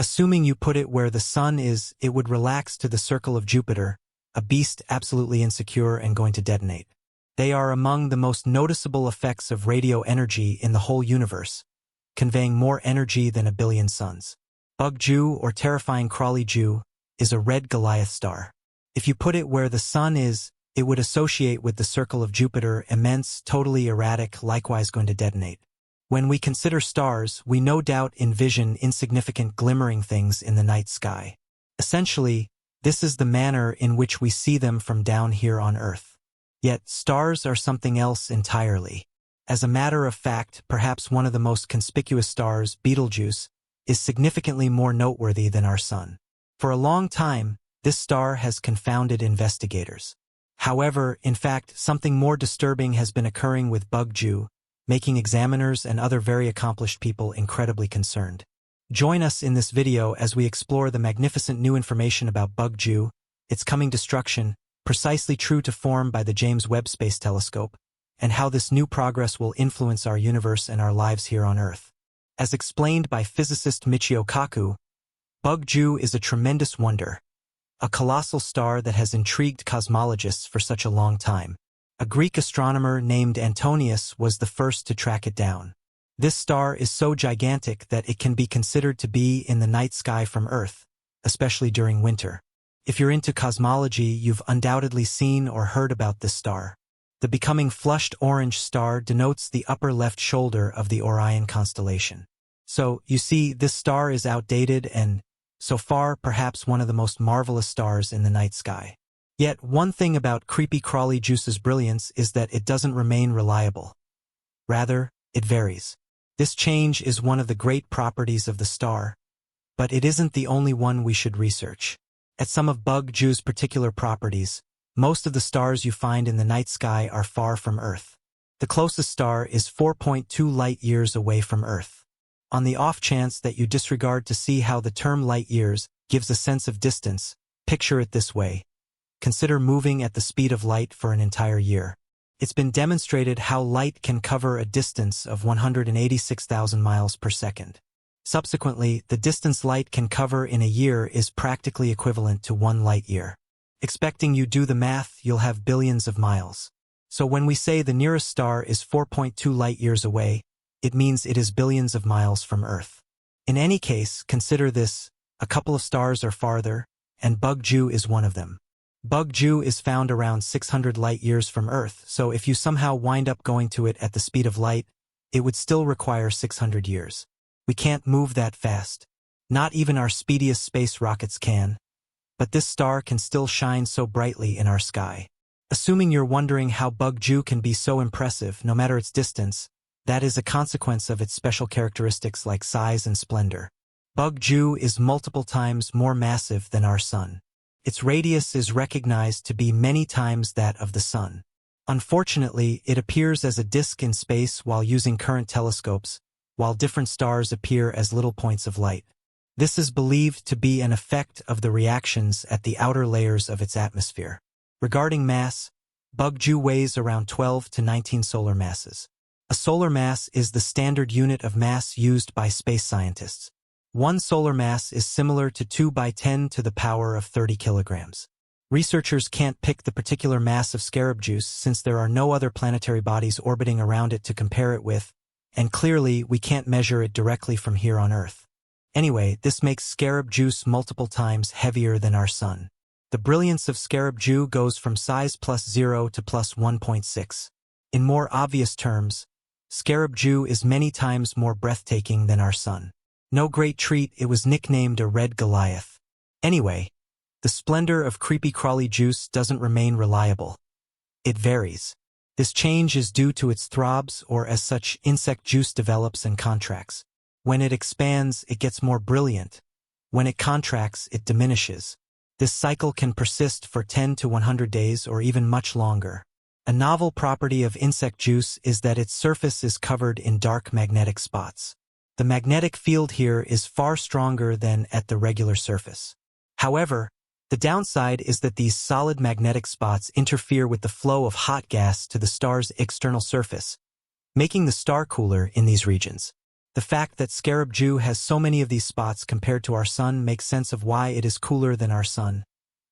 Assuming you put it where the sun is, it would relax to the circle of Jupiter, a beast absolutely insecure and going to detonate. They are among the most noticeable effects of radio energy in the whole universe, conveying more energy than a billion suns. Betelgeuse, or terrifying crawly Jew, is a red Goliath star. If you put it where the sun is, it would associate with the circle of Jupiter, immense, totally erratic, likewise going to detonate. When we consider stars, we no doubt envision insignificant glimmering things in the night sky. Essentially, this is the manner in which we see them from down here on Earth. Yet, stars are something else entirely. As a matter of fact, perhaps one of the most conspicuous stars, Betelgeuse, is significantly more noteworthy than our sun. For a long time, this star has confounded investigators. However, in fact, something more disturbing has been occurring with Betelgeuse, making examiners and other very accomplished people incredibly concerned. Join us in this video as we explore the magnificent new information about Betelgeuse, its coming destruction, precisely true to form by the James Webb Space Telescope, and how this new progress will influence our universe and our lives here on Earth. As explained by physicist Michio Kaku, Betelgeuse is a tremendous wonder, a colossal star that has intrigued cosmologists for such a long time. A Greek astronomer named Antonius was the first to track it down. This star is so gigantic that it can be considered to be in the night sky from Earth, especially during winter. If you're into cosmology, you've undoubtedly seen or heard about this star. The becoming flushed orange star denotes the upper left shoulder of the Orion constellation. So, you see, this star is outdated and, so far, perhaps one of the most marvelous stars in the night sky. Yet, one thing about creepy crawly Juice's brilliance is that it doesn't remain reliable. Rather, it varies. This change is one of the great properties of the star, but it isn't the only one we should research. At some of Betelgeuse's particular properties, most of the stars you find in the night sky are far from Earth. The closest star is 4.2 light-years away from Earth. On the off chance that you disregard to see how the term light-years gives a sense of distance, picture it this way. Consider moving at the speed of light for an entire year. It's been demonstrated how light can cover a distance of 186,000 miles per second. Subsequently, the distance light can cover in a year is practically equivalent to 1 light-year. Expecting you do the math, you'll have billions of miles. So when we say the nearest star is 4.2 light-years away, it means it is billions of miles from Earth. In any case, consider this, a couple of stars are farther, and Betelgeuse is one of them. Betelgeuse is found around 600 light-years from Earth, so if you somehow wind up going to it at the speed of light, it would still require 600 years. We can't move that fast. Not even our speediest space rockets can. But this star can still shine so brightly in our sky. Assuming you're wondering how Betelgeuse can be so impressive no matter its distance, that is a consequence of its special characteristics like size and splendor. Betelgeuse is multiple times more massive than our sun. Its radius is recognized to be many times that of the sun. Unfortunately, it appears as a disk in space while using current telescopes, while different stars appear as little points of light. This is believed to be an effect of the reactions at the outer layers of its atmosphere. Regarding mass, Betelgeuse weighs around 12 to 19 solar masses. A solar mass is the standard unit of mass used by space scientists. One solar mass is similar to 2 by 10 to the power of 30 kilograms. Researchers can't pick the particular mass of Betelgeuse since there are no other planetary bodies orbiting around it to compare it with, and clearly we can't measure it directly from here on Earth. Anyway, this makes Betelgeuse multiple times heavier than our sun. The brilliance of Betelgeuse goes from size +0 to +1.6. In more obvious terms, Betelgeuse is many times more breathtaking than our sun. No great treat, it was nicknamed a red Goliath. Anyway, the splendor of creepy crawly juice doesn't remain reliable. It varies. This change is due to its throbs, or as such, insect juice develops and contracts. When it expands, it gets more brilliant. When it contracts, it diminishes. This cycle can persist for 10 to 100 days or even much longer. A novel property of insect juice is that its surface is covered in dark magnetic spots. The magnetic field here is far stronger than at the regular surface. However, the downside is that these solid magnetic spots interfere with the flow of hot gas to the star's external surface, making the star cooler in these regions. The fact that Scarab Jew has so many of these spots compared to our Sun makes sense of why it is cooler than our Sun,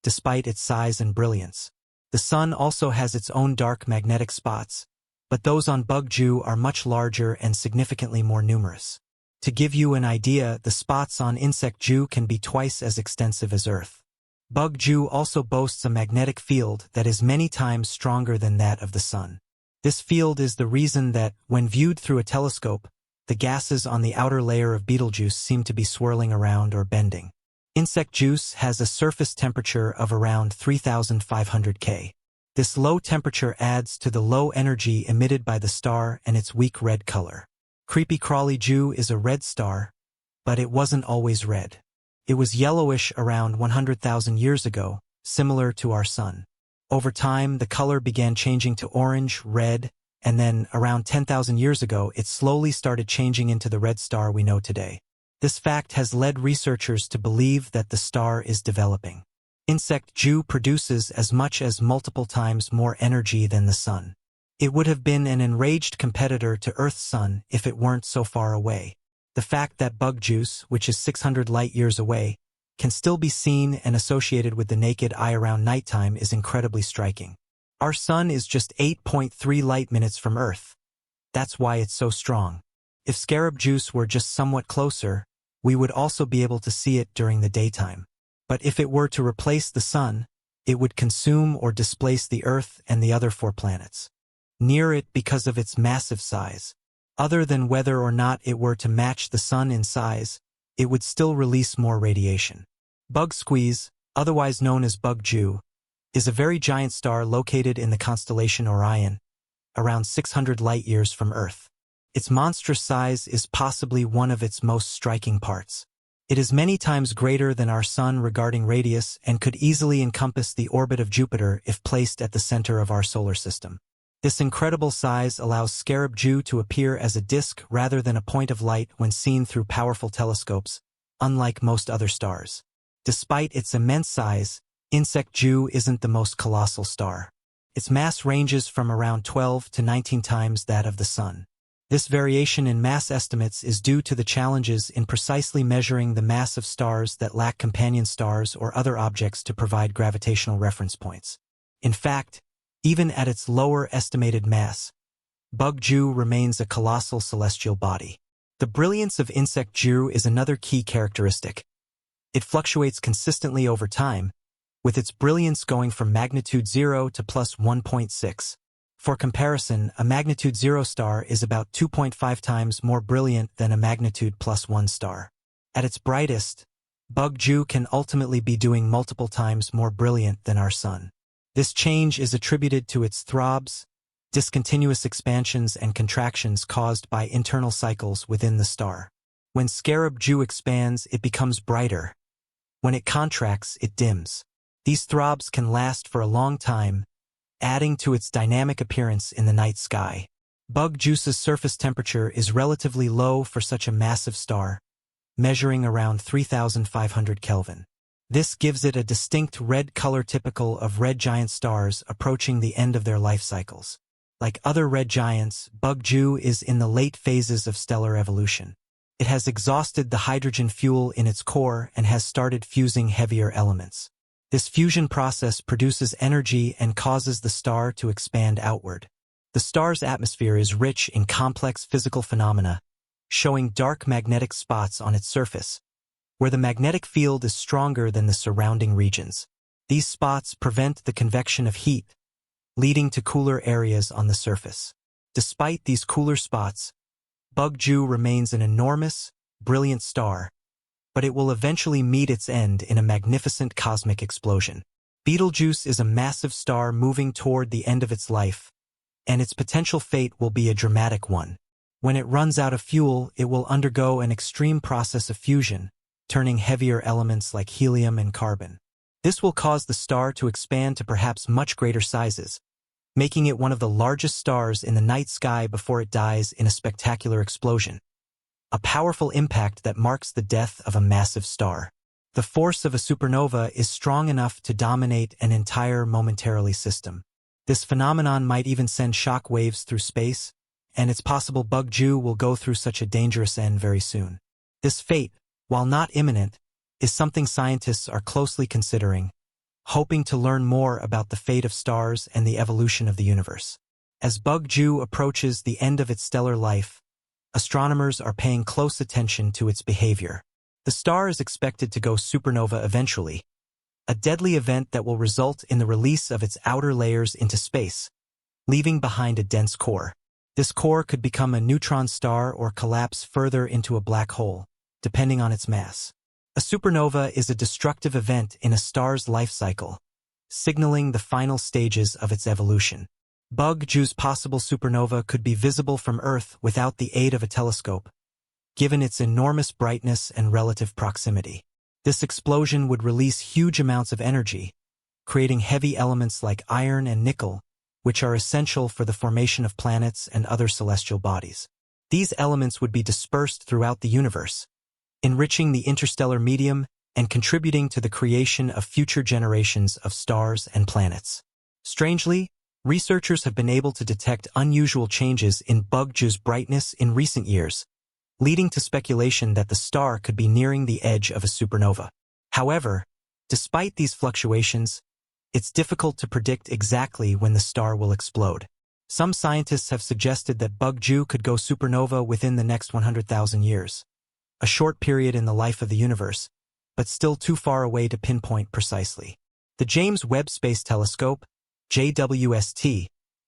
despite its size and brilliance. The Sun also has its own dark magnetic spots, but those on Bug Jew are much larger and significantly more numerous. To give you an idea, the spots on Insect Jew can be twice as extensive as Earth. Bug Jew also boasts a magnetic field that is many times stronger than that of the Sun. This field is the reason that, when viewed through a telescope, the gases on the outer layer of Betelgeuse seem to be swirling around or bending. Insect Juice has a surface temperature of around 3,500 K. This low temperature adds to the low energy emitted by the star and its weak red color. Creepy Crawly Jew is a red star, but it wasn't always red. It was yellowish around 100,000 years ago, similar to our Sun. Over time, the color began changing to orange, red, and then, around 10,000 years ago, it slowly started changing into the red star we know today. This fact has led researchers to believe that the star is developing. Insect Jew produces as much as multiple times more energy than the Sun. It would have been an enraged competitor to Earth's Sun if it weren't so far away. The fact that Bug Juice, which is 600 light-years away, can still be seen and associated with the naked eye around nighttime is incredibly striking. Our Sun is just 8.3 light-minutes from Earth. That's why it's so strong. If Scarab Juice were just somewhat closer, we would also be able to see it during the daytime. But if it were to replace the Sun, it would consume or displace the Earth and the other 4 planets near it because of its massive size. Other than whether or not it were to match the Sun in size, it would still release more radiation. Bug Squeeze, otherwise known as Bug Jew, is a very giant star located in the constellation Orion, around 600 light-years from Earth. Its monstrous size is possibly one of its most striking parts. It is many times greater than our Sun regarding radius and could easily encompass the orbit of Jupiter if placed at the center of our solar system. This incredible size allows Scarab Jew to appear as a disk rather than a point of light when seen through powerful telescopes, unlike most other stars. Despite its immense size, Insect Jew isn't the most colossal star. Its mass ranges from around 12 to 19 times that of the Sun. This variation in mass estimates is due to the challenges in precisely measuring the mass of stars that lack companion stars or other objects to provide gravitational reference points. In fact, even at its lower estimated mass, Bug Jew remains a colossal celestial body. The brilliance of Insect Jew is another key characteristic. It fluctuates consistently over time, with its brilliance going from magnitude 0 to plus 1.6. For comparison, a magnitude 0 star is about 2.5 times more brilliant than a magnitude plus 1 star. At its brightest, Bug Jew can ultimately be doing multiple times more brilliant than our Sun. This change is attributed to its throbs, discontinuous expansions and contractions caused by internal cycles within the star. When Scarab Jew expands, it becomes brighter. When it contracts, it dims. These throbs can last for a long time, adding to its dynamic appearance in the night sky. Bug Juice's surface temperature is relatively low for such a massive star, measuring around 3,500 Kelvin. This gives it a distinct red color typical of red giant stars approaching the end of their life cycles. Like other red giants, Bug Jew is in the late phases of stellar evolution. It has exhausted the hydrogen fuel in its core and has started fusing heavier elements. This fusion process produces energy and causes the star to expand outward. The star's atmosphere is rich in complex physical phenomena, showing dark magnetic spots on its surface, where the magnetic field is stronger than the surrounding regions. These spots prevent the convection of heat, leading to cooler areas on the surface. Despite these cooler spots, Bug Jew remains an enormous, brilliant star, but it will eventually meet its end in a magnificent cosmic explosion. Betelgeuse is a massive star moving toward the end of its life, and its potential fate will be a dramatic one. When it runs out of fuel, it will undergo an extreme process of fusion, turning heavier elements like helium and carbon. This will cause the star to expand to perhaps much greater sizes, making it one of the largest stars in the night sky before it dies in a spectacular explosion. A powerful impact that marks the death of a massive star. The force of a supernova is strong enough to dominate an entire momentarily system. This phenomenon might even send shock waves through space, and it's possible Betelgeuse will go through such a dangerous end very soon. This fate, while not imminent, is something scientists are closely considering, hoping to learn more about the fate of stars and the evolution of the universe. As Betelgeuse approaches the end of its stellar life, astronomers are paying close attention to its behavior. The star is expected to go supernova eventually, a deadly event that will result in the release of its outer layers into space, leaving behind a dense core. This core could become a neutron star or collapse further into a black hole, depending on its mass. A supernova is a destructive event in a star's life cycle, signaling the final stages of its evolution. Betelgeuse's possible supernova could be visible from Earth without the aid of a telescope, given its enormous brightness and relative proximity. This explosion would release huge amounts of energy, creating heavy elements like iron and nickel, which are essential for the formation of planets and other celestial bodies. These elements would be dispersed throughout the universe, enriching the interstellar medium and contributing to the creation of future generations of stars and planets. Strangely, researchers have been able to detect unusual changes in Betelgeuse's brightness in recent years, leading to speculation that the star could be nearing the edge of a supernova. However, despite these fluctuations, it's difficult to predict exactly when the star will explode. Some scientists have suggested that Betelgeuse could go supernova within the next 100,000 years, a short period in the life of the universe, but still too far away to pinpoint precisely. The James Webb Space Telescope, JWST,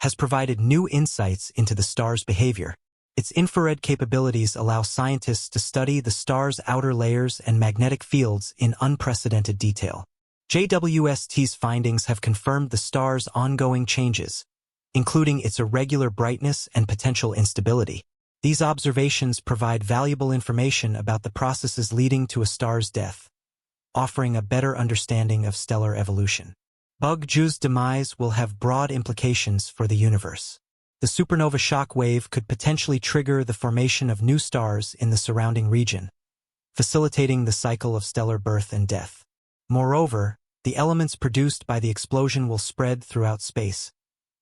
has provided new insights into the star's behavior. Its infrared capabilities allow scientists to study the star's outer layers and magnetic fields in unprecedented detail. JWST's findings have confirmed the star's ongoing changes, including its irregular brightness and potential instability. These observations provide valuable information about the processes leading to a star's death, offering a better understanding of stellar evolution. Betelgeuse's demise will have broad implications for the universe. The supernova shock wave could potentially trigger the formation of new stars in the surrounding region, facilitating the cycle of stellar birth and death. Moreover, the elements produced by the explosion will spread throughout space,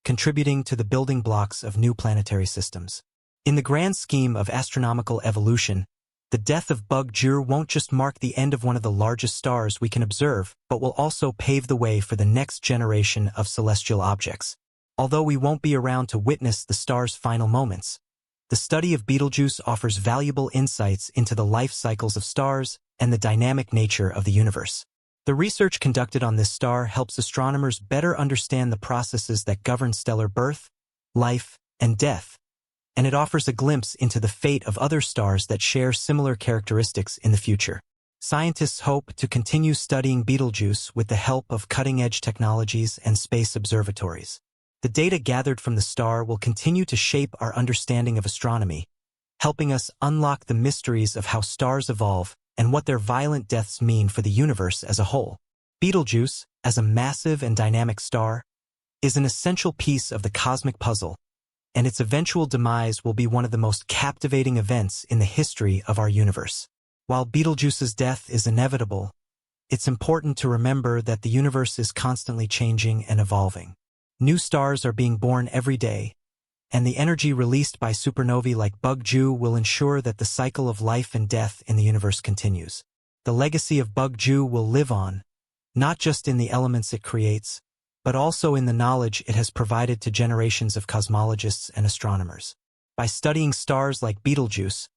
contributing to the building blocks of new planetary systems. In the grand scheme of astronomical evolution, the death of Betelgeuse won't just mark the end of one of the largest stars we can observe, but will also pave the way for the next generation of celestial objects. Although we won't be around to witness the star's final moments, the study of Betelgeuse offers valuable insights into the life cycles of stars and the dynamic nature of the universe. The research conducted on this star helps astronomers better understand the processes that govern stellar birth, life, and death, and it offers a glimpse into the fate of other stars that share similar characteristics in the future. Scientists hope to continue studying Betelgeuse with the help of cutting-edge technologies and space observatories. The data gathered from the star will continue to shape our understanding of astronomy, helping us unlock the mysteries of how stars evolve and what their violent deaths mean for the universe as a whole. Betelgeuse, as a massive and dynamic star, is an essential piece of the cosmic puzzle, and its eventual demise will be one of the most captivating events in the history of our universe. While Betelgeuse's death is inevitable, it's important to remember that the universe is constantly changing and evolving. New stars are being born every day, and the energy released by supernovae like Betelgeuse will ensure that the cycle of life and death in the universe continues. The legacy of Betelgeuse will live on, not just in the elements it creates, but also in the knowledge it has provided to generations of cosmologists and astronomers. By studying stars like Betelgeuse,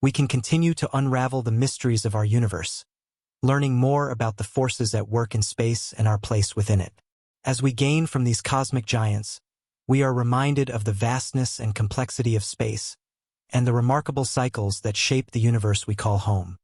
we can continue to unravel the mysteries of our universe, learning more about the forces at work in space and our place within it. As we gain from these cosmic giants, we are reminded of the vastness and complexity of space, and the remarkable cycles that shape the universe we call home.